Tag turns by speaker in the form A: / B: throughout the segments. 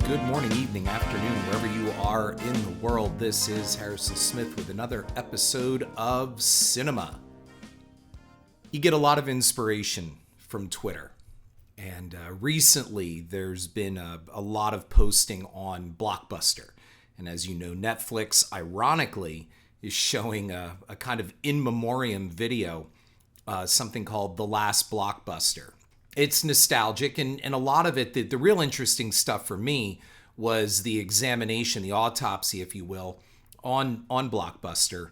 A: good morning, evening, afternoon, wherever you are in the world. This is Harrison Smith with another episode of Cynema. You get a lot of inspiration from Twitter. And recently, there's been a lot of posting on Blockbuster. And as you know, Netflix, ironically, is showing a kind of in memoriam video, something called The Last Blockbuster. It's nostalgic, and a lot of it, the real interesting stuff for me was the examination, the autopsy, if you will, on Blockbuster,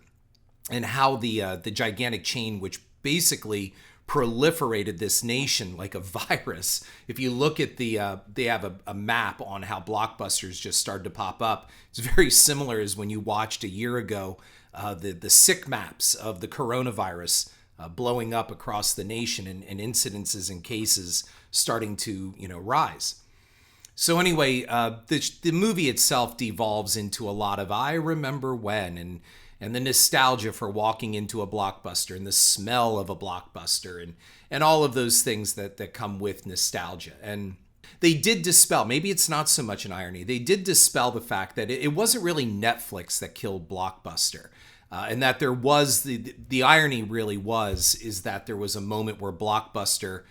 A: and how the gigantic chain, which basically proliferated this nation like a virus. If you look at they have a map on how Blockbusters just started to pop up. It's very similar as when you watched a year ago the sick maps of the coronavirus blowing up across the nation and incidences and cases starting to rise. So anyway, the movie itself devolves into a lot of I remember when and the nostalgia for walking into a Blockbuster and the smell of a Blockbuster and all of those things that come with nostalgia. And they did dispel, maybe it's not so much an irony, they did dispel the fact that it wasn't really Netflix that killed Blockbuster. And that there was, the irony really is that there was a moment where Blockbuster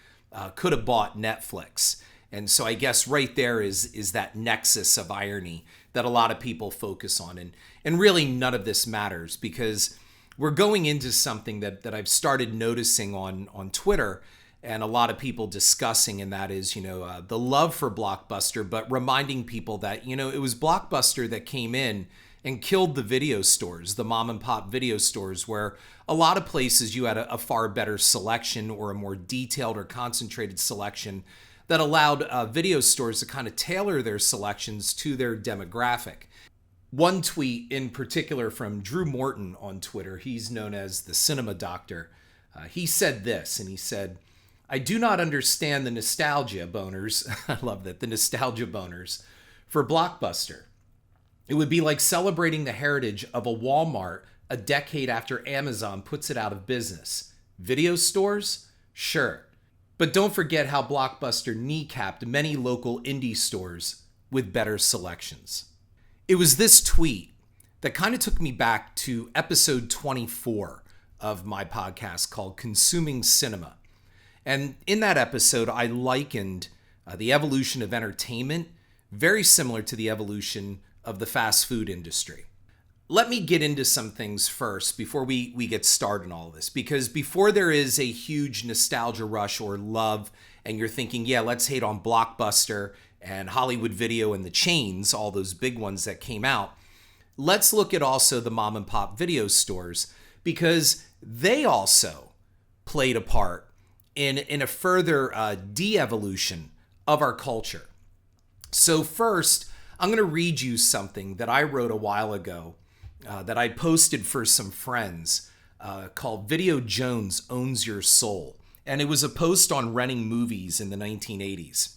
A: could have bought Netflix. And so I guess right there is that nexus of irony that a lot of people focus on. And really none of this matters because we're going into something that I've started noticing on Twitter and a lot of people discussing, and that is, the love for Blockbuster, but reminding people that, it was Blockbuster that came in and killed the video stores, the mom and pop video stores, where a lot of places you had a far better selection or a more detailed or concentrated selection that allowed video stores to kind of tailor their selections to their demographic. One tweet in particular from Drew Morton on Twitter, he's known as the Cinema Doctor, he said this, and he said, "I do not understand the nostalgia boners," I love that, the nostalgia boners, "for Blockbuster. It would be like celebrating the heritage of a Walmart a decade after Amazon puts it out of business. Video stores? Sure. But don't forget how Blockbuster kneecapped many local indie stores with better selections." It was this tweet that kind of took me back to episode 24 of my podcast called Consuming Cinema. And in that episode, I likened the evolution of entertainment very similar to the evolution of the fast food industry. Let me get into some things first before we get started in all of this, because before there is a huge nostalgia rush or love and you're thinking, yeah, let's hate on Blockbuster and Hollywood Video and the chains, all those big ones that came out, let's look at also the mom and pop video stores, because they also played a part in a further de-evolution of our culture. So first, I'm going to read you something that I wrote a while ago that I posted for some friends called Video Jones Owns Your Soul. And it was a post on renting movies in the 1980s.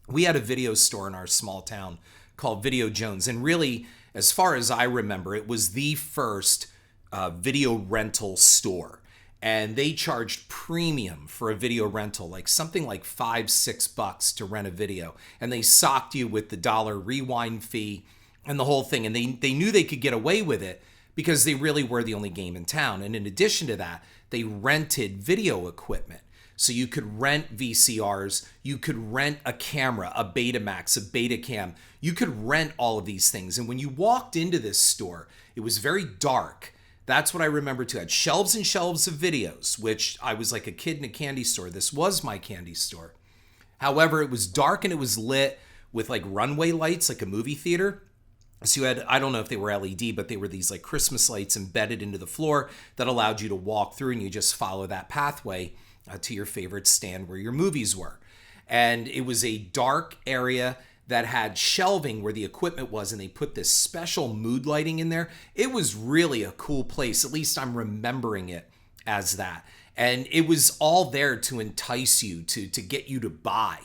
A: We had a video store in our small town called Video Jones. And really, as far as I remember, it was the first video rental store. And they charged premium for a video rental, like something like $5-6 to rent a video. And they socked you with the $1 rewind fee and the whole thing. And they knew they could get away with it because they really were the only game in town. And in addition to that, they rented video equipment. So you could rent VCRs, you could rent a camera, a Betamax, a Betacam. You could rent all of these things. And when you walked into this store, it was very dark. That's what I remember too. I had shelves and shelves of videos, which I was like a kid in a candy store. This was my candy store. However, it was dark and it was lit with like runway lights, like a movie theater. So you had, I don't know if they were LED, but they were these like Christmas lights embedded into the floor that allowed you to walk through and you just follow that pathway to your favorite stand where your movies were. And it was a dark area that had shelving where the equipment was, and they put this special mood lighting in there. It was really a cool place. At least I'm remembering it as that. And it was all there to entice you, to get you to buy.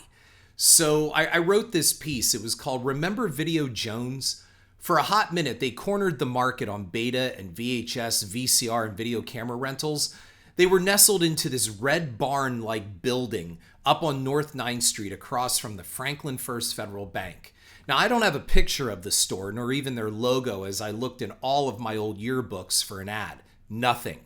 A: So I wrote this piece. It was called Remember Video Jones? For a hot minute, they cornered the market on beta and VHS, VCR, and video camera rentals. They were nestled into this red barn-like building up on North 9th Street across from the Franklin First Federal Bank. Now, I don't have a picture of the store nor even their logo as I looked in all of my old yearbooks for an ad. Nothing.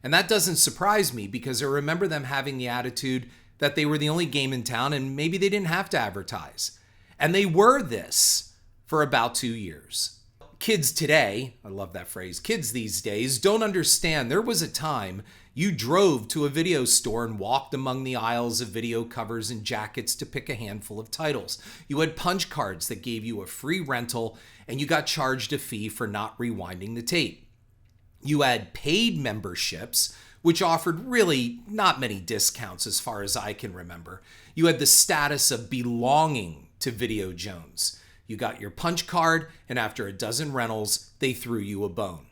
A: And that doesn't surprise me because I remember them having the attitude that they were the only game in town and maybe they didn't have to advertise. And they were this for about 2 years. Kids today, I love that phrase, kids these days don't understand there was a time you drove to a video store and walked among the aisles of video covers and jackets to pick a handful of titles. You had punch cards that gave you a free rental and you got charged a fee for not rewinding the tape. You had paid memberships, which offered really not many discounts as far as I can remember. You had the status of belonging to Video Jones. You got your punch card, and after a dozen rentals, they threw you a bone.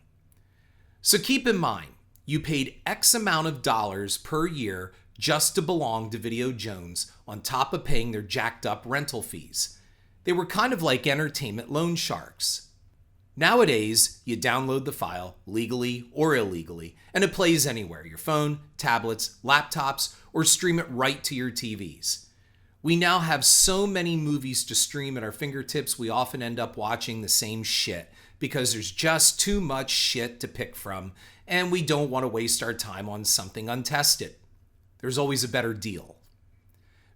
A: So keep in mind, you paid X amount of dollars per year just to belong to Video Jones on top of paying their jacked up rental fees. They were kind of like entertainment loan sharks. Nowadays, you download the file, legally or illegally, and it plays anywhere, your phone, tablets, laptops, or stream it right to your TVs. We now have so many movies to stream at our fingertips, we often end up watching the same shit because there's just too much shit to pick from, and we don't want to waste our time on something untested. There's always a better deal.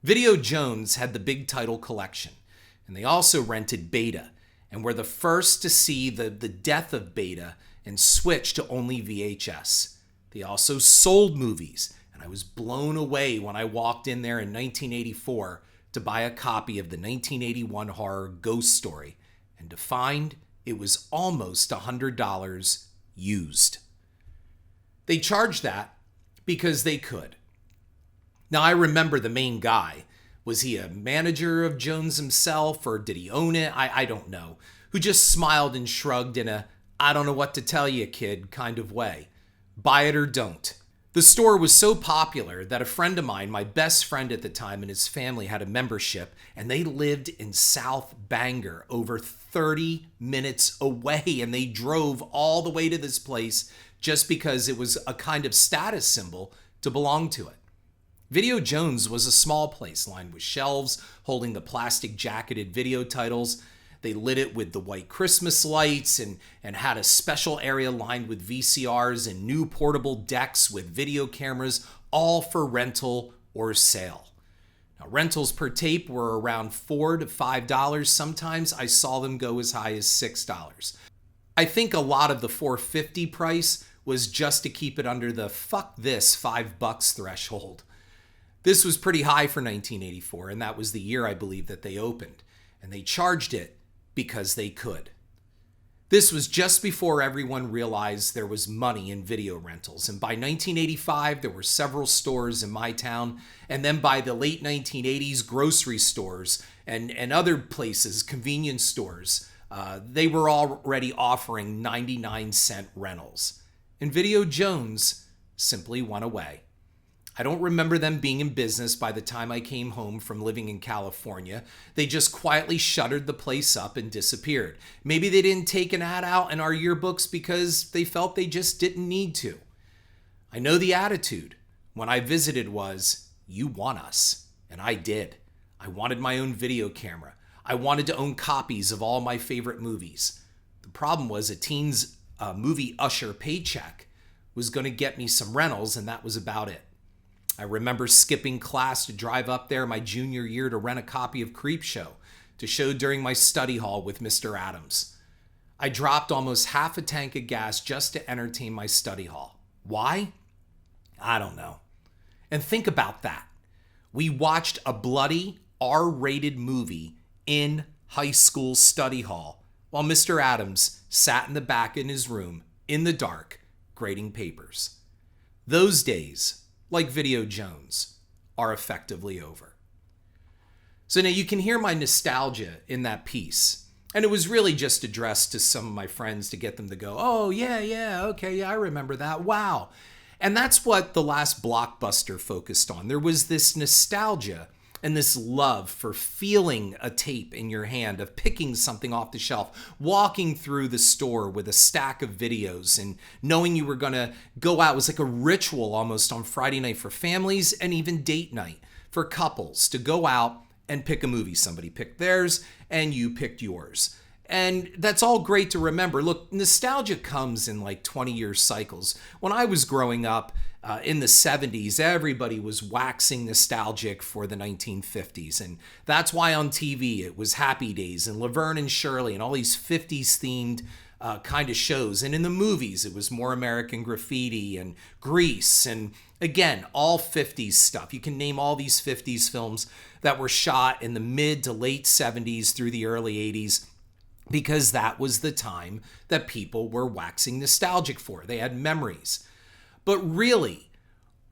A: Video Jones had the big title collection, and they also rented Beta, and were the first to see the death of Beta and switch to only VHS. They also sold movies, and I was blown away when I walked in there in 1984 to buy a copy of the 1981 horror Ghost Story, and to find it was almost $100 used. They charged that because they could. Now, I remember the main guy. Was he a manager of Jones himself, or did he own it? I don't know. Who just smiled and shrugged in a, I don't know what to tell you, kid, kind of way. Buy it or don't. The store was so popular that a friend of mine, my best friend at the time, and his family had a membership, and they lived in South Bangor, over 30 minutes away, and they drove all the way to this place just because it was a kind of status symbol to belong to it. Video Jones was a small place lined with shelves holding the plastic jacketed video titles. They lit it with the white Christmas lights and had a special area lined with VCRs and new portable decks with video cameras, all for rental or sale. Now, rentals per tape were around $4 to $5. Sometimes I saw them go as high as $6. I think a lot of the $4.50 price was just to keep it under the fuck this $5 threshold. This was pretty high for 1984, and that was the year I believe that they opened. And they charged it because they could. This was just before everyone realized there was money in video rentals. And by 1985, there were several stores in my town. And then by the late 1980s, grocery stores and other places, convenience stores, they were already offering 99-cent rentals. And Video Jones simply went away. I don't remember them being in business by the time I came home from living in California. They just quietly shuttered the place up and disappeared. Maybe they didn't take an ad out in our yearbooks because they felt they just didn't need to. I know the attitude when I visited was, you want us. And I did. I wanted my own video camera. I wanted to own copies of all my favorite movies. The problem was a teen's movie usher paycheck was going to get me some rentals, and that was about it. I remember skipping class to drive up there my junior year to rent a copy of Creepshow to show during my study hall with Mr. Adams. I dropped almost half a tank of gas just to entertain my study hall. Why? I don't know. And think about that. We watched a bloody R-rated movie in high school study hall while Mr. Adams sat in the back in his room in the dark grading papers. Those days, like Video Jones, are effectively over. So now you can hear my nostalgia in that piece. And it was really just addressed to some of my friends to get them to go, oh, yeah, okay, I remember that. Wow. And that's what the last Blockbuster focused on. There was this nostalgia and this love for feeling a tape in your hand, of picking something off the shelf, walking through the store with a stack of videos and knowing you were going to go out. It was like a ritual almost on Friday night for families, and even date night for couples to go out and pick a movie. Somebody picked theirs and you picked yours. And that's all great to remember. Look, nostalgia comes in like 20-year cycles. When I was growing up in the 70s, everybody was waxing nostalgic for the 1950s. And that's why on TV it was Happy Days and Laverne and Shirley and all these 50s themed kind of shows. And in the movies, it was more American Graffiti and Grease. And again, all 50s stuff. You can name all these 50s films that were shot in the mid to late 70s through the early 80s. Because that was the time that people were waxing nostalgic for. They had memories. But really,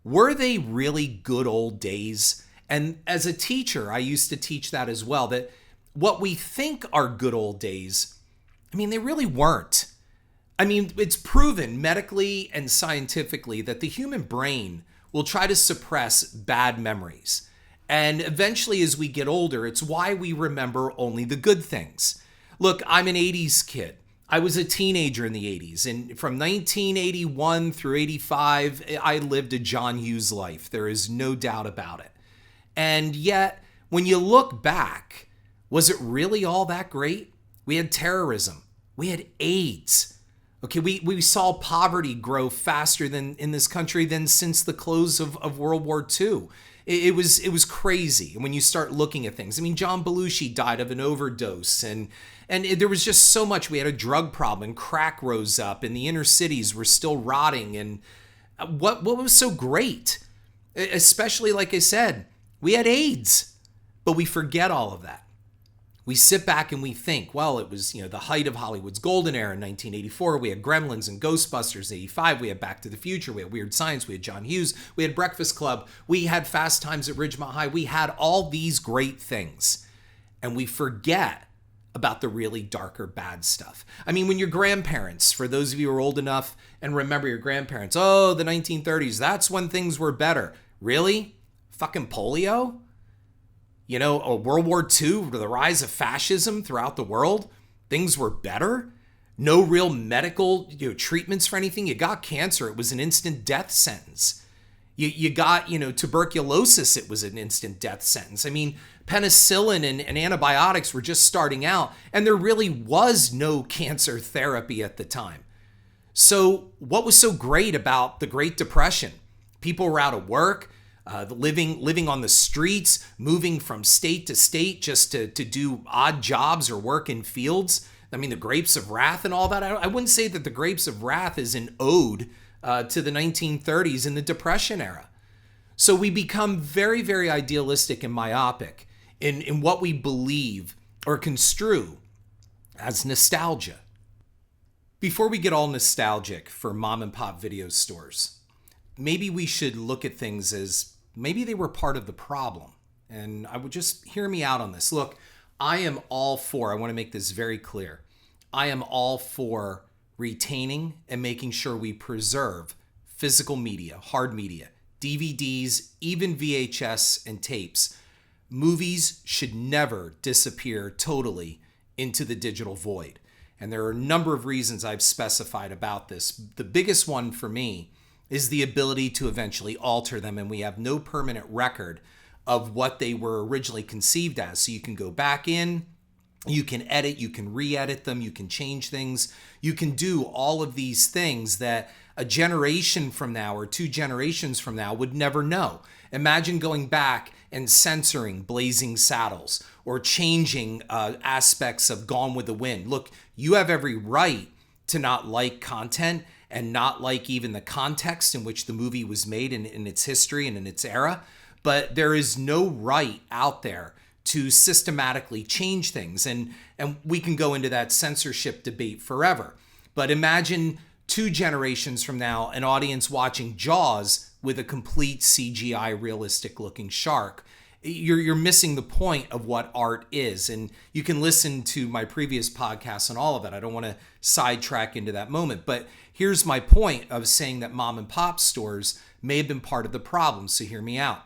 A: were they really good old days? And as a teacher, I used to teach that as well, that what we think are good old days, I mean, they really weren't. I mean, it's proven medically and scientifically that the human brain will try to suppress bad memories. And eventually, as we get older, it's why we remember only the good things. Look, I'm an 80s kid. I was a teenager in the 80s. And from 1981 through 85, I lived a John Hughes life. There is no doubt about it. And yet, when you look back, was it really all that great? We had terrorism. We had AIDS. Okay, we saw poverty grow faster than in this country than since the close of World War II. It was crazy when you start looking at things. I mean, John Belushi died of an overdose, and there was just so much. We had a drug problem, and crack rose up, and the inner cities were still rotting. And what was so great? Especially, like I said, we had AIDS, but we forget all of that. We sit back and we think, well, it was, the height of Hollywood's golden era in 1984. We had Gremlins and Ghostbusters in 85. We had Back to the Future. We had Weird Science. We had John Hughes. We had Breakfast Club. We had Fast Times at Ridgemont High. We had all these great things. And we forget about the really darker, bad stuff. I mean, when your grandparents, for those of you who are old enough and remember your grandparents, oh, the 1930s, that's when things were better. Really? Fucking polio? Or World War II, the rise of fascism throughout the world, things were better. No real medical treatments for anything. You got cancer, it was an instant death sentence. You got, tuberculosis, it was an instant death sentence. I mean, penicillin and antibiotics were just starting out, and there really was no cancer therapy at the time. So what was so great about the Great Depression? People were out of work. Living on the streets, moving from state to state just to do odd jobs or work in fields. I mean, the Grapes of Wrath and all that. I wouldn't say that the Grapes of Wrath is an ode to the 1930s and the Depression era. So we become very, very idealistic and myopic in what we believe or construe as nostalgia. Before we get all nostalgic for mom and pop video stores, maybe we should look at things as maybe they were part of the problem. And I would just hear me out on this. Look, I am all for, I want to make this very clear, I am all for retaining and making sure we preserve physical media, hard media, DVDs, even VHS and tapes. Movies should never disappear totally into the digital void. And there are a number of reasons I've specified about this. The biggest one for me is the ability to eventually alter them, and we have no permanent record of what they were originally conceived as. So you can go back in, you can edit, you can re-edit them, you can change things, you can do all of these things that a generation from now or 2 generations from now would never know. Imagine going back and censoring Blazing Saddles or changing aspects of Gone with the Wind. Look, you have every right to not like content and not like even the context in which the movie was made in its history and in its era. But there is no right out there to systematically change things. And we can go into that censorship debate forever. But imagine 2 generations from now, an audience watching Jaws with a complete CGI realistic looking shark. You're missing the point of what art is. And you can listen to my previous podcasts on all of that. I don't want to sidetrack into that moment. But here's my point of saying that mom and pop stores may have been part of the problem. So hear me out.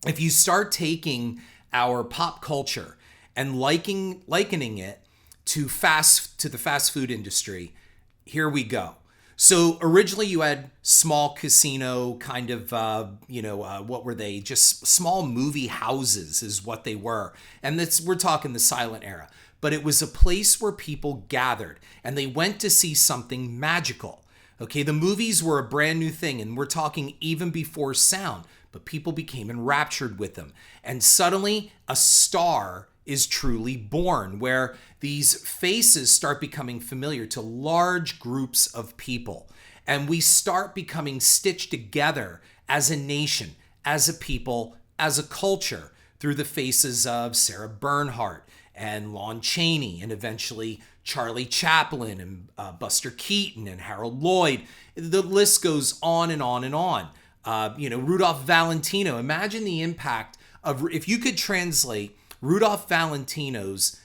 A: If you start taking our pop culture and likening it to the fast food industry, here we go. So originally you had small casino kind of, what were they? Just small movie houses is what they were. And we're talking the silent era. But it was a place where people gathered and they went to see something magical. Okay, the movies were a brand new thing, and we're talking even before sound, but people became enraptured with them. And suddenly a star is truly born, where these faces start becoming familiar to large groups of people. And we start becoming stitched together as a nation, as a people, as a culture, through the faces of Sarah Bernhardt and Lon Chaney, and eventually Charlie Chaplin and Buster Keaton and Harold Lloyd. The list goes on and on and on. Rudolph Valentino. Imagine the impact of, if you could translate Rudolph Valentino's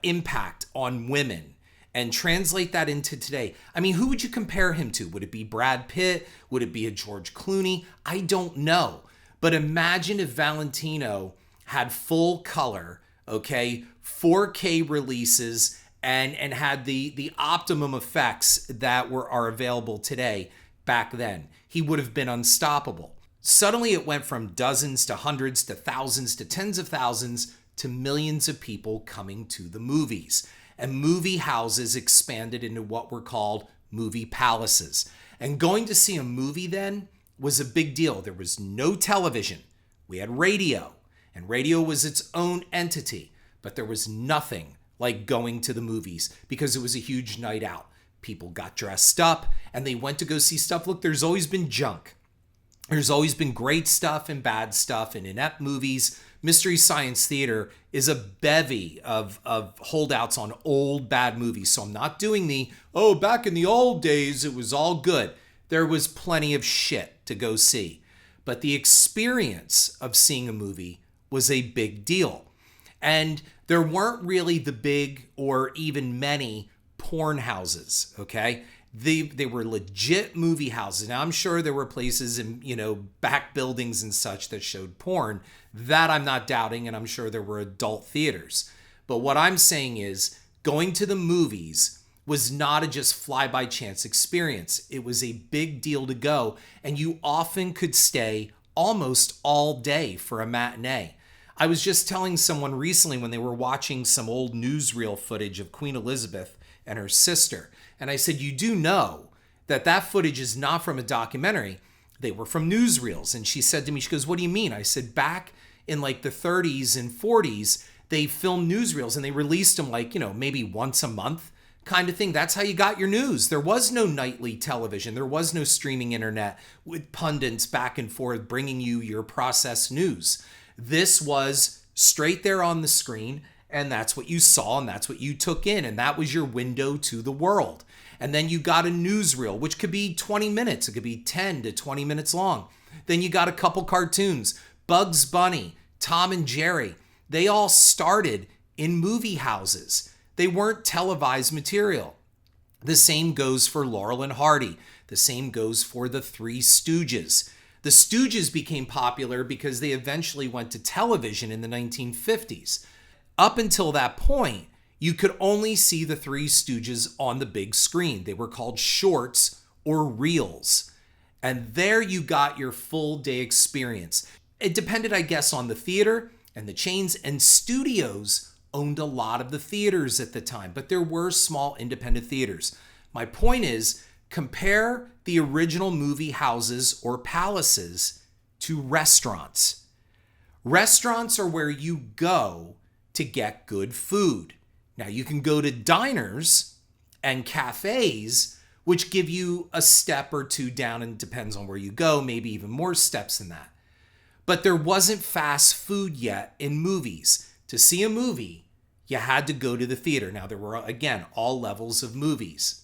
A: impact on women and translate that into today. I mean, who would you compare him to? Would it be Brad Pitt? Would it be a George Clooney? I don't know. But imagine if Valentino had full color, okay, 4K releases, and had the optimum effects that are available today back then. He would have been unstoppable. Suddenly it went from dozens to hundreds to thousands to tens of thousands to millions of people coming to the movies. And movie houses expanded into what were called movie palaces. And going to see a movie then was a big deal. There was no television. We had radio, and radio was its own entity, but there was nothing like going to the movies because it was a huge night out. People got dressed up and they went to go see stuff. Look, there's always been junk. There's always been great stuff and bad stuff and inept movies. Mystery Science Theater is a bevy of holdouts on old bad movies. So I'm not doing back in the old days, it was all good. There was plenty of shit to go see. But the experience of seeing a movie was a big deal. And there weren't really the big or even many porn houses, okay? They were legit movie houses. Now, I'm sure there were places in, back buildings and such that showed porn. That I'm not doubting, and I'm sure there were adult theaters. But what I'm saying is going to the movies was not a just fly-by-chance experience. It was a big deal to go, and you often could stay almost all day for a matinee. I was just telling someone recently when they were watching some old newsreel footage of Queen Elizabeth and her sister. And I said, you do know that footage is not from a documentary. They were from newsreels. And she said to me, she goes, what do you mean? I said, back in like the 30s and 40s, they filmed newsreels and they released them maybe once a month kind of thing. That's how you got your news. There was no nightly television. There was no streaming internet with pundits back and forth bringing you your processed news. This was straight there on the screen, and that's what you saw, and that's what you took in, and that was your window to the world. And then you got a newsreel, which could be 20 minutes. It could be 10 to 20 minutes long. Then you got a couple cartoons. Bugs Bunny, Tom and Jerry, they all started in movie houses. They weren't televised material. The same goes for Laurel and Hardy. The same goes for the Three Stooges. The Stooges became popular because they eventually went to television in the 1950s. Up until that point, you could only see the Three Stooges on the big screen. They were called shorts or reels. And there you got your full day experience. It depended, I guess, on the theater and the chains, and studios owned a lot of the theaters at the time, but there were small independent theaters. My point is, compare the original movie houses or palaces to restaurants. Restaurants are where you go to get good food. Now, you can go to diners and cafes, which give you a step or two down, and it depends on where you go, maybe even more steps than that. But there wasn't fast food yet in movies. To see a movie, you had to go to the theater. Now, there were, again, all levels of movies.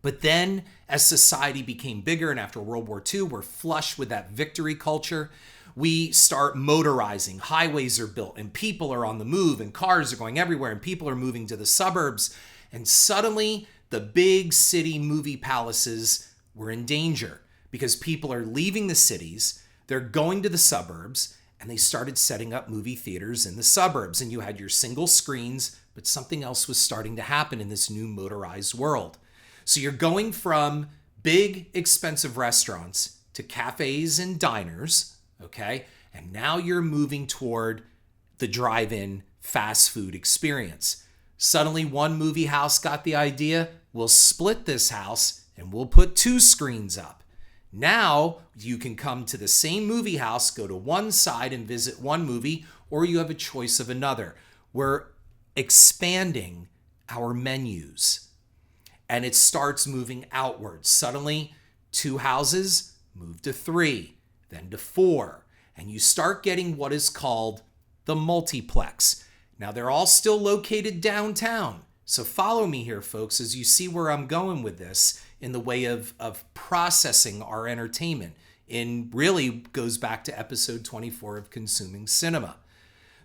A: But then, as society became bigger, and after World War II, we're flush with that victory culture, we start motorizing. Highways are built, and people are on the move, and cars are going everywhere, and people are moving to the suburbs. And suddenly, the big city movie palaces were in danger because people are leaving the cities, they're going to the suburbs, and they started setting up movie theaters in the suburbs. And you had your single screens, but something else was starting to happen in this new motorized world. So you're going from big, expensive restaurants to cafes and diners, okay? And now you're moving toward the drive-in fast food experience. Suddenly, one movie house got the idea, we'll split this house and we'll put 2 screens up. Now, you can come to the same movie house, go to one side and visit one movie, or you have a choice of another. We're expanding our menus, and it starts moving outwards. Suddenly, 2 houses move to 3, then to 4, and you start getting what is called the multiplex. Now, they're all still located downtown, so follow me here, folks, as you see where I'm going with this in the way of processing our entertainment. In really goes back to episode 24 of Consuming Cinema.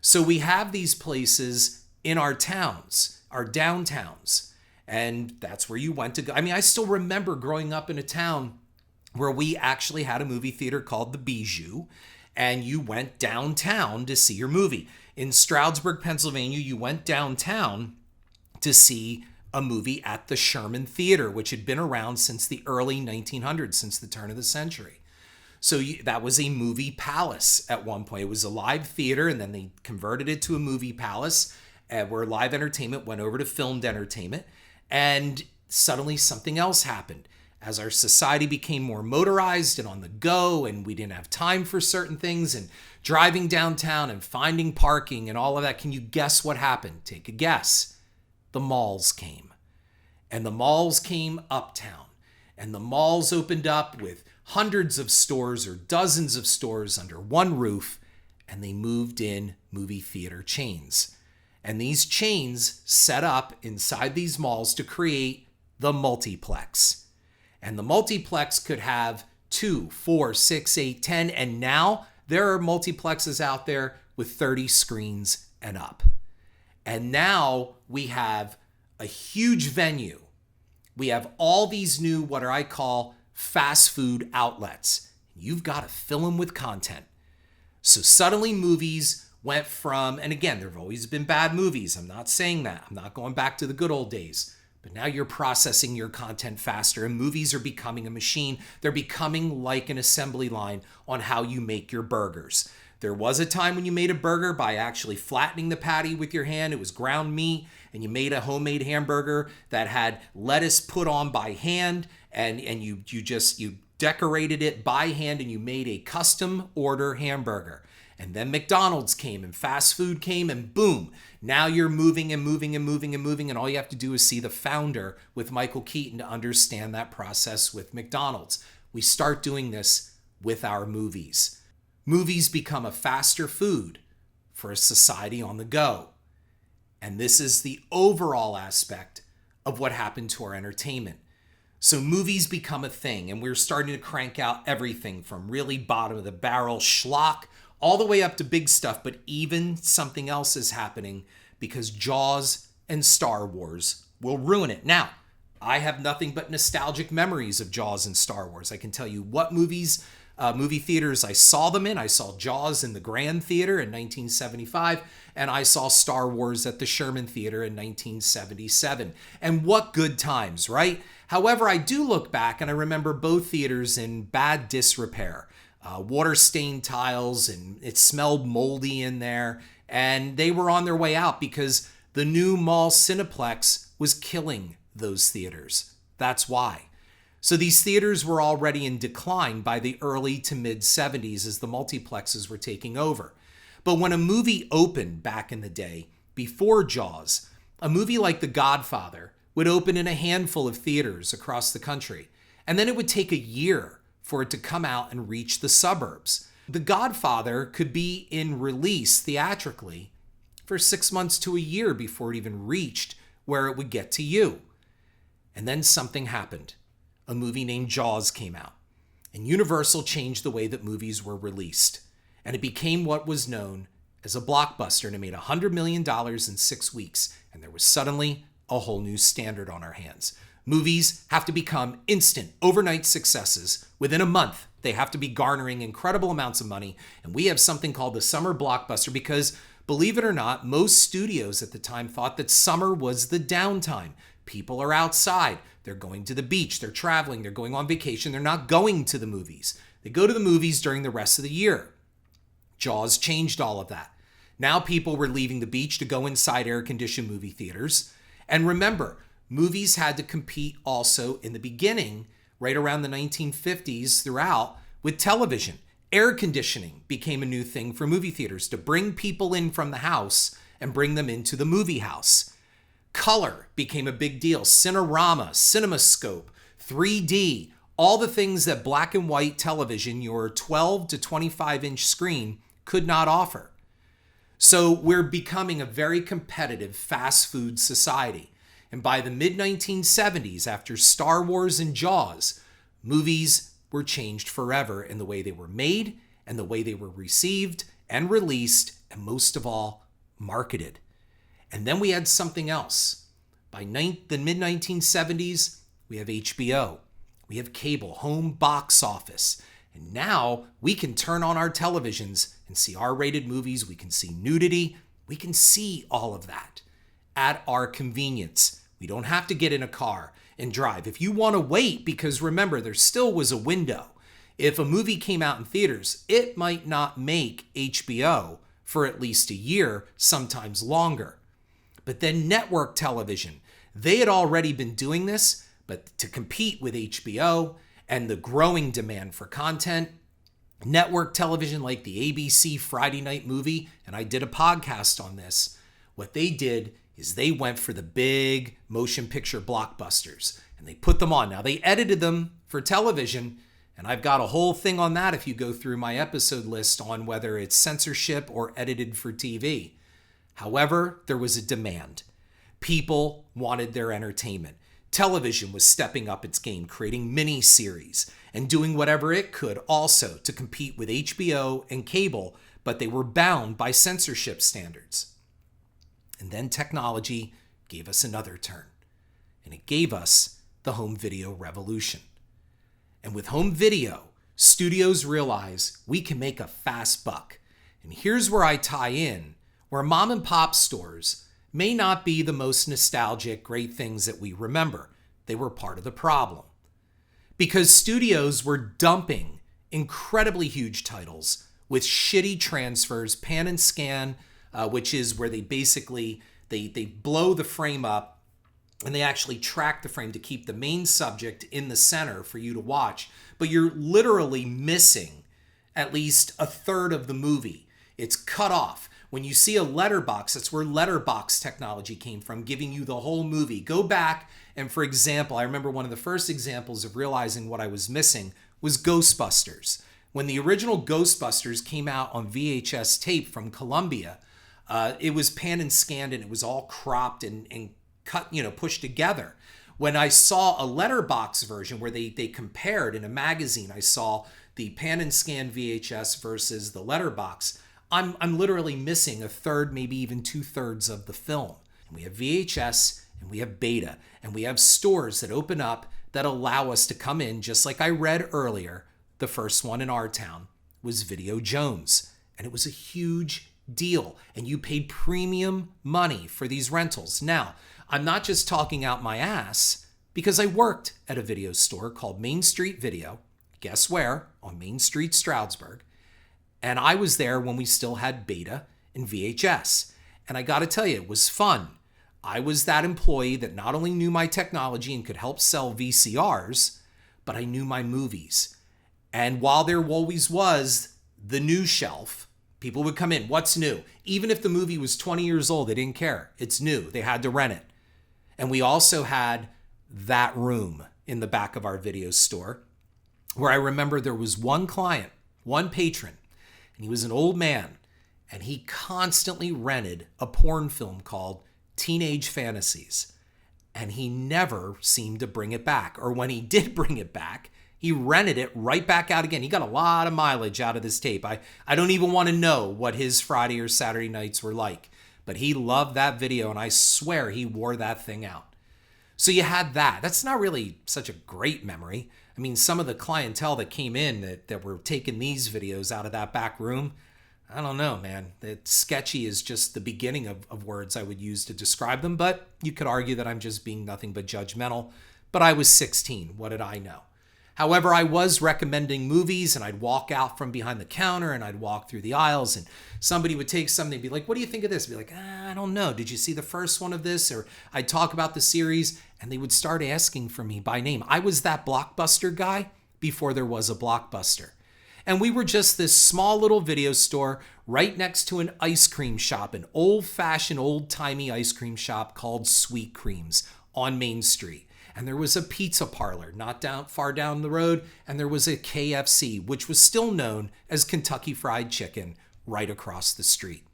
A: So we have these places in our towns, our downtowns, and that's where you went to go. I mean, I still remember growing up in a town where we actually had a movie theater called the Bijou, and you went downtown to see your movie. In Stroudsburg, Pennsylvania, you went downtown to see a movie at the Sherman Theater, which had been around since the early 1900s, since the turn of the century. So that was a movie palace at one point. It was a live theater, and then they converted it to a movie palace where live entertainment went over to filmed entertainment. And suddenly something else happened. As our society became more motorized and on the go, and we didn't have time for certain things, and driving downtown and finding parking and all of that, can you guess what happened? Take a guess. The malls came. And the malls came uptown. And the malls opened up with hundreds of stores or dozens of stores under one roof, and they moved in movie theater chains. And these chains set up inside these malls to create the multiplex. And the multiplex could have 2, 4, 6, 8, 10, and now there are multiplexes out there with 30 screens and up. And now we have a huge venue. We have all these new, what I call fast food outlets. You've got to fill them with content. So suddenly movies went from, and again, there have always been bad movies. I'm not saying that. I'm not going back to the good old days. But now you're processing your content faster, and movies are becoming a machine. They're becoming like an assembly line on how you make your burgers. There was a time when you made a burger by actually flattening the patty with your hand. It was ground meat, and you made a homemade hamburger that had lettuce put on by hand, and you decorated it by hand, and you made a custom order hamburger. And then McDonald's came and fast food came, and boom, now you're moving and moving and moving and moving, and all you have to do is see the founder with Michael Keaton to understand that process with McDonald's. We start doing this with our movies. Movies become a faster food for a society on the go. And this is the overall aspect of what happened to our entertainment. So movies become a thing, and we're starting to crank out everything from really bottom of the barrel schlock all the way up to big stuff, but even something else is happening because Jaws and Star Wars will ruin it. Now, I have nothing but nostalgic memories of Jaws and Star Wars. I can tell you what movie theaters I saw them in. I saw Jaws in the Grand Theater in 1975, and I saw Star Wars at the Sherman Theater in 1977. And what good times, right? However, I do look back and I remember both theaters in bad disrepair. Water-stained tiles, and it smelled moldy in there, and they were on their way out because the new mall Cineplex was killing those theaters. That's why. So these theaters were already in decline by the early to mid-70s as the multiplexes were taking over. But when a movie opened back in the day, before Jaws, a movie like The Godfather would open in a handful of theaters across the country, and then it would take a year for it to come out and reach the suburbs. The Godfather could be in release theatrically for 6 months to a year before it even reached where it would get to you. And then something happened. A movie named Jaws came out, and Universal changed the way that movies were released, and it became what was known as a blockbuster, and it made $100 million in 6 weeks, and there was suddenly a whole new standard on our hands. Movies have to become instant, overnight successes. Within a month, they have to be garnering incredible amounts of money. And we have something called the summer blockbuster because, believe it or not, most studios at the time thought that summer was the downtime. People are outside. They're going to the beach, they're traveling, they're going on vacation, they're not going to the movies. They go to the movies during the rest of the year. Jaws changed all of that. Now people were leaving the beach to go inside air-conditioned movie theaters. And remember, movies had to compete also in the beginning, right around the 1950s throughout, with television. Air conditioning became a new thing for movie theaters to bring people in from the house and bring them into the movie house. Color became a big deal. Cinerama, CinemaScope, 3D, all the things that black and white television, your 12 to 25 inch screen, could not offer. So we're becoming a very competitive fast food society. And by the mid-1970s, after Star Wars and Jaws, movies were changed forever in the way they were made and the way they were received and released, and most of all, marketed. And then we had something else. By the mid-1970s, we have HBO. We have cable, home box office. And now we can turn on our televisions and see R-rated movies. We can see nudity. We can see all of that at our convenience. We don't have to get in a car and drive. If you want to wait, because remember, there still was a window. If a movie came out in theaters, it might not make HBO for at least a year, sometimes longer. But then network television, they had already been doing this, but to compete with HBO and the growing demand for content, network television like the ABC Friday Night Movie, and I did a podcast on this, what they did is they went for the big motion picture blockbusters and they put them on. Now they edited them for television, and I've got a whole thing on that if you go through my episode list on whether it's censorship or edited for TV. However, there was a demand. People wanted their entertainment. Television was stepping up its game, creating mini-series and doing whatever it could also to compete with HBO and cable, but they were bound by censorship standards. And then technology gave us another turn, and it gave us the home video revolution. And with home video, studios realize we can make a fast buck. And here's where I tie in, where mom and pop stores may not be the most nostalgic, great things that we remember. They were part of the problem. Because studios were dumping incredibly huge titles with shitty transfers, pan and scan, which is where they basically, they blow the frame up and they actually track the frame to keep the main subject in the center for you to watch. But you're literally missing at least a third of the movie. It's cut off. When you see a letterbox, that's where letterbox technology came from, giving you the whole movie. Go back, and for example, I remember one of the first examples of realizing what I was missing was Ghostbusters. When the original Ghostbusters came out on VHS tape from Columbia, it was pan and scanned, and it was all cropped and cut, pushed together. When I saw a letterbox version where they compared in a magazine, I saw the pan and scan VHS versus the letterbox. I'm literally missing a third, maybe even 2/3 of the film. And we have VHS and we have beta, and we have stores that open up that allow us to come in, just like I read earlier. The first one in our town was Video Jones, and it was a huge deal, and you paid premium money for these rentals. Now, I'm not just talking out my ass, because I worked at a video store called Main Street Video. Guess where? On Main Street, Stroudsburg. And I was there when we still had beta and VHS. And I got to tell you, it was fun. I was that employee that not only knew my technology and could help sell VCRs, but I knew my movies. And while there always was the new shelf, people would come in, what's new? Even if the movie was 20 years old, they didn't care. It's new. They had to rent it. And we also had that room in the back of our video store where I remember there was one client, one patron, and he was an old man, and he constantly rented a porn film called Teenage Fantasies, and he never seemed to bring it back. Or when he did bring it back, he rented it right back out again. He got a lot of mileage out of this tape. I don't even want to know what his Friday or Saturday nights were like, but he loved that video, and I swear he wore that thing out. So you had that. That's not really such a great memory. I mean, some of the clientele that came in that were taking these videos out of that back room, I don't know, man. That sketchy is just the beginning of words I would use to describe them, but you could argue that I'm just being nothing but judgmental. But I was 16. What did I know? However, I was recommending movies, and I'd walk out from behind the counter and I'd walk through the aisles, and somebody would take something and be like, what do you think of this? I'd be like, I don't know. Did you see the first one of this? Or I'd talk about the series, and they would start asking for me by name. I was that Blockbuster guy before there was a Blockbuster. And we were just this small little video store right next to an ice cream shop, an old-fashioned, old-timey ice cream shop called Sweet Creams on Main Street. And there was a pizza parlor not far down the road, and there was a KFC, which was still known as Kentucky Fried Chicken, right across the street.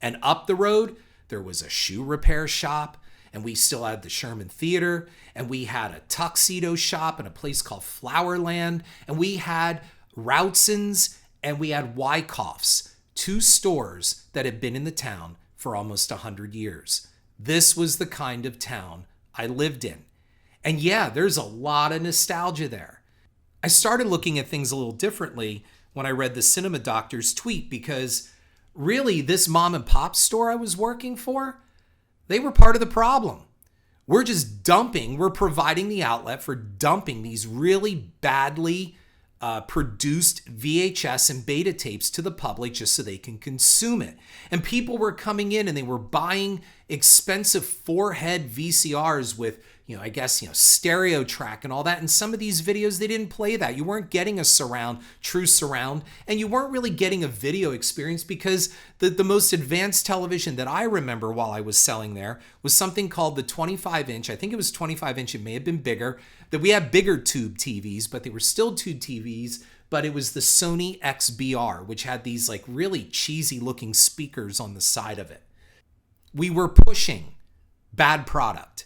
A: And up the road, there was a shoe repair shop, and we still had the Sherman Theater, and we had a tuxedo shop and a place called Flowerland, and we had Routson's, and we had Wyckoff's, 2 stores that had been in the town for almost 100 years. This was the kind of town I lived in. And yeah, there's a lot of nostalgia there. I started looking at things a little differently when I read the Cynema doctor's tweet, because really this mom and pop store I was working for, they were part of the problem. We're providing the outlet for dumping these really badly produced VHS and beta tapes to the public just so they can consume it. And people were coming in and they were buying expensive 4-head VCRs with, stereo track and all that. And some of these videos, they didn't play that. You weren't getting a true surround, and you weren't really getting a video experience, because the most advanced television that I remember while I was selling there was something called the 25-inch. I think it was 25-inch. It may have been bigger. That we had bigger tube TVs, but they were still tube TVs. But it was the Sony XBR, which had these like really cheesy looking speakers on the side of it. We were pushing bad product.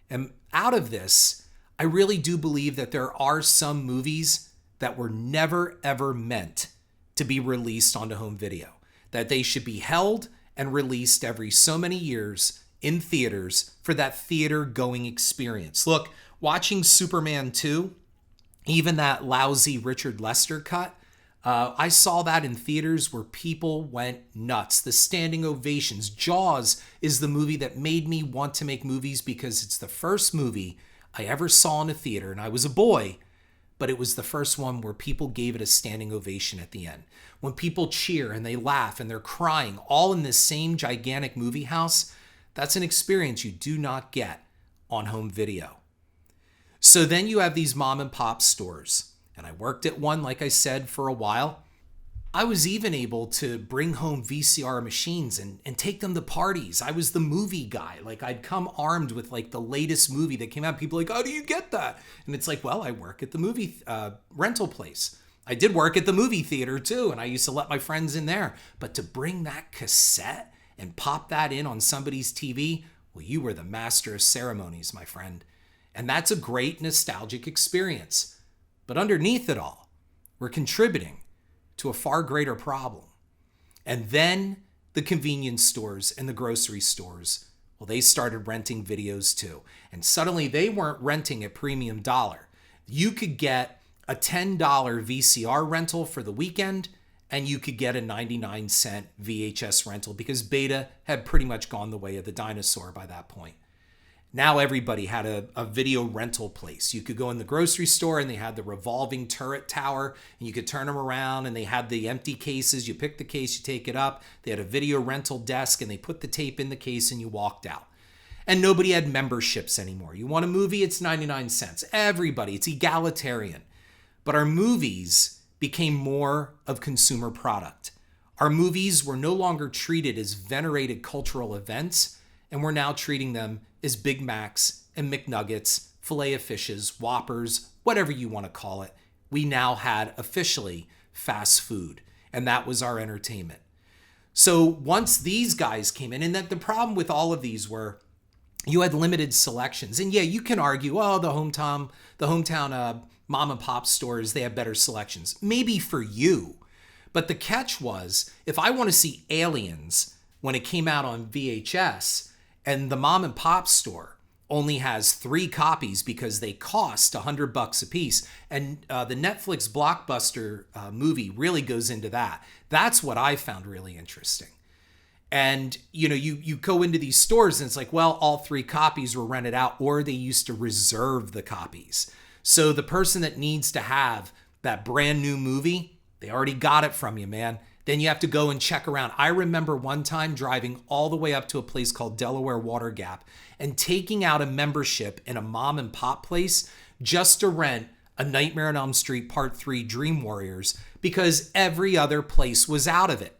A: And out of this, I really do believe that there are some movies that were never, ever meant to be released onto home video, that they should be held and released every so many years in theaters for that theater-going experience. Look, watching Superman 2, even that lousy Richard Lester cut, I saw that in theaters where people went nuts. The standing ovations. Jaws is the movie that made me want to make movies, because it's the first movie I ever saw in a theater, and I was a boy, but it was the first one where people gave it a standing ovation at the end. When people cheer and they laugh and they're crying all in this same gigantic movie house, that's an experience you do not get on home video. So then you have these mom and pop stores. And I worked at one, like I said, for a while. I was even able to bring home VCR machines and take them to parties. I was the movie guy. Like, I'd come armed with like the latest movie that came out. People were like, how do you get that? And it's like, well, I work at the movie rental place. I did work at the movie theater too, and I used to let my friends in there. But to bring that cassette and pop that in on somebody's TV, well, you were the master of ceremonies, my friend. And that's a great nostalgic experience. But underneath it all, we're contributing to a far greater problem. And then the convenience stores and the grocery stores, well, they started renting videos too. And suddenly they weren't renting at premium dollar. You could get a $10 VCR rental for the weekend, and you could get a 99-cent VHS rental, because beta had pretty much gone the way of the dinosaur by that point. Now everybody had a video rental place. You could go in the grocery store and they had the revolving turret tower, and you could turn them around, and they had the empty cases. You pick the case, you take it up. They had a video rental desk, and they put the tape in the case and you walked out. And nobody had memberships anymore. You want a movie? It's 99 cents. Everybody, it's egalitarian. But our movies became more of consumer product. Our movies were no longer treated as venerated cultural events, and we're now treating them as Big Macs and McNuggets, filet of fishes, Whoppers, whatever you want to call it. We now had officially fast food, and that was our entertainment. So once these guys came in, and that the problem with all of these were you had limited selections. And yeah, you can argue, oh, the hometown mom and pop stores, they have better selections. Maybe for you. But the catch was, if I want to see Aliens when it came out on VHS, and the mom and pop store only has 3 copies because they cost $100 a piece, and the Netflix Blockbuster movie really goes into that. That's what I found really interesting. And, you go into these stores and it's like, well, all 3 copies were rented out, or they used to reserve the copies. So the person that needs to have that brand new movie, they already got it from you, man. Then you have to go and check around. I remember one time driving all the way up to a place called Delaware Water Gap and taking out a membership in a mom and pop place just to rent A Nightmare on Elm Street Part 3 Dream Warriors, because every other place was out of it.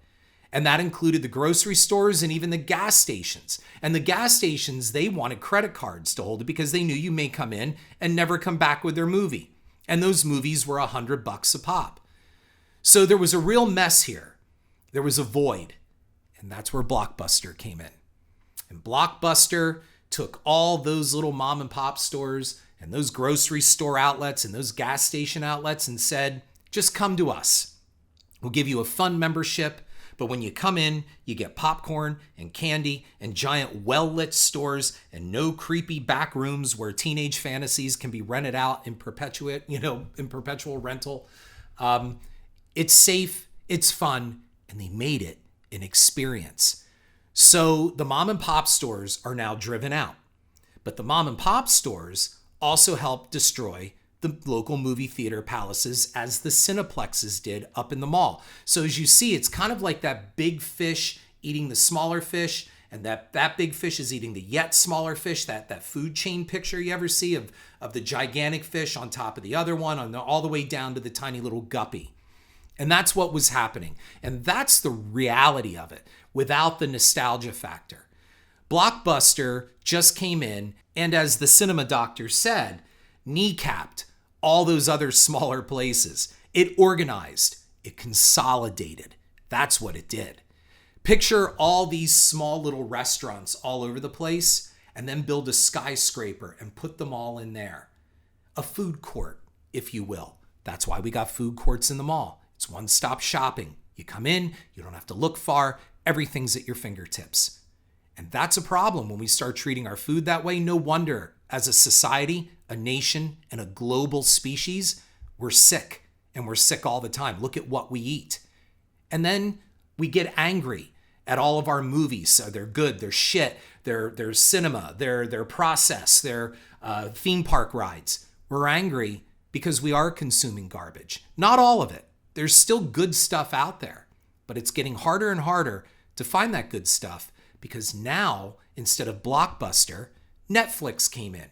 A: And that included the grocery stores and even the gas stations. And the gas stations, they wanted credit cards to hold it because they knew you may come in and never come back with their movie. And those movies were $100 a pop. So there was a real mess here. There was a void. And that's where Blockbuster came in. And Blockbuster took all those little mom and pop stores and those grocery store outlets and those gas station outlets and said, just come to us. We'll give you a fun membership. But when you come in, you get popcorn and candy and giant well-lit stores and no creepy back rooms where teenage fantasies can be rented out in perpetual rental. It's safe, it's fun, and they made it an experience. So the mom and pop stores are now driven out. But the mom and pop stores also help destroy the local movie theater palaces, as the Cineplexes did up in the mall. So as you see, it's kind of like that big fish eating the smaller fish, and that big fish is eating the yet smaller fish, that food chain picture you ever see of the gigantic fish on top of the other one, all the way down to the tiny little guppy. And that's what was happening. And that's the reality of it, without the nostalgia factor. Blockbuster just came in, and as the cinema doctor said, kneecapped all those other smaller places. It organized, it consolidated. That's what it did. Picture all these small little restaurants all over the place, and then build a skyscraper and put them all in there. A food court, if you will. That's why we got food courts in the mall. It's one-stop shopping. You come in, you don't have to look far, everything's at your fingertips. And that's a problem when we start treating our food that way. No wonder, as a society, a nation, and a global species, we're sick, and we're sick all the time. Look at what we eat. And then we get angry at all of our movies. So they're good, they're shit, they're cinema, they're process, they're theme park rides. We're angry because we are consuming garbage. Not all of it. There's still good stuff out there, but it's getting harder and harder to find that good stuff, because now, instead of Blockbuster, Netflix came in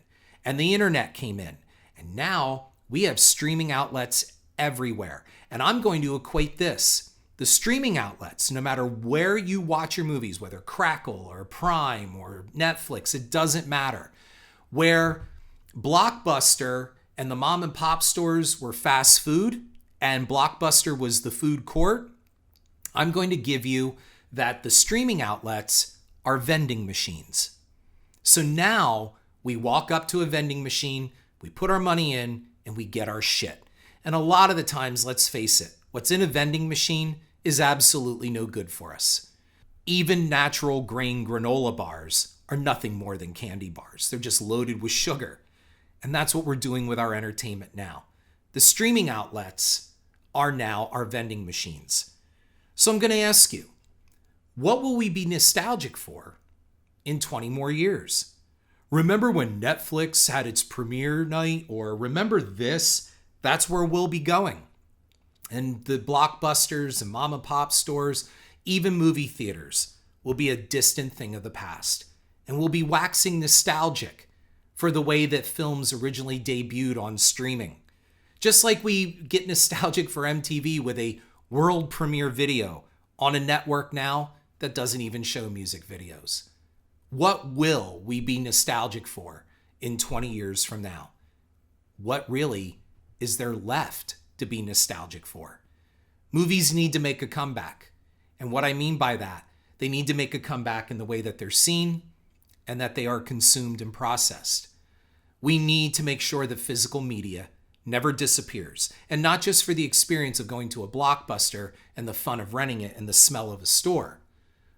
A: and the internet came in. And now we have streaming outlets everywhere. And I'm going to equate this. The streaming outlets, no matter where you watch your movies, whether Crackle or Prime or Netflix, it doesn't matter. Where Blockbuster and the mom and pop stores were fast food and Blockbuster was the food court, I'm going to give you that the streaming outlets are vending machines. So now we walk up to a vending machine, we put our money in, and we get our shit. And a lot of the times, let's face it, what's in a vending machine is absolutely no good for us. Even natural grain granola bars are nothing more than candy bars. They're just loaded with sugar. And that's what we're doing with our entertainment now. The streaming outlets are now our vending machines. So I'm going to ask you, what will we be nostalgic for in 20 more years? Remember when Netflix had its premiere night? Or remember this? That's where we'll be going. And the Blockbusters and mom and pop stores, even movie theaters, will be a distant thing of the past. And we'll be waxing nostalgic for the way that films originally debuted on streaming. Just like we get nostalgic for MTV with a world premiere video on a network now that doesn't even show music videos. What will we be nostalgic for in 20 years from now? What really is there left to be nostalgic for? Movies need to make a comeback. And what I mean by that, they need to make a comeback in the way that they're seen and that they are consumed and processed. We need to make sure that physical media never disappears. And not just for the experience of going to a Blockbuster and the fun of renting it and the smell of a store,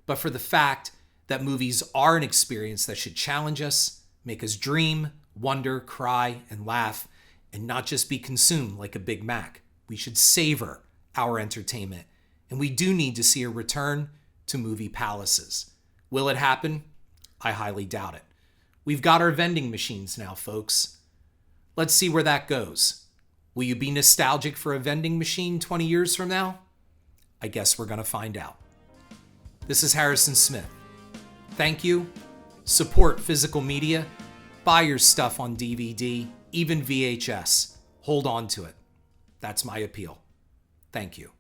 A: but for the fact that movies are an experience that should challenge us, make us dream, wonder, cry, and laugh, and not just be consumed like a Big Mac. We should savor our entertainment. And we do need to see a return to movie palaces. Will it happen? I highly doubt it. We've got our vending machines now, folks. Let's see where that goes. Will you be nostalgic for a vending machine 20 years from now? I guess we're going to find out. This is Harrison Smith. Thank you. Support physical media. Buy your stuff on DVD, even VHS. Hold on to it. That's my appeal. Thank you.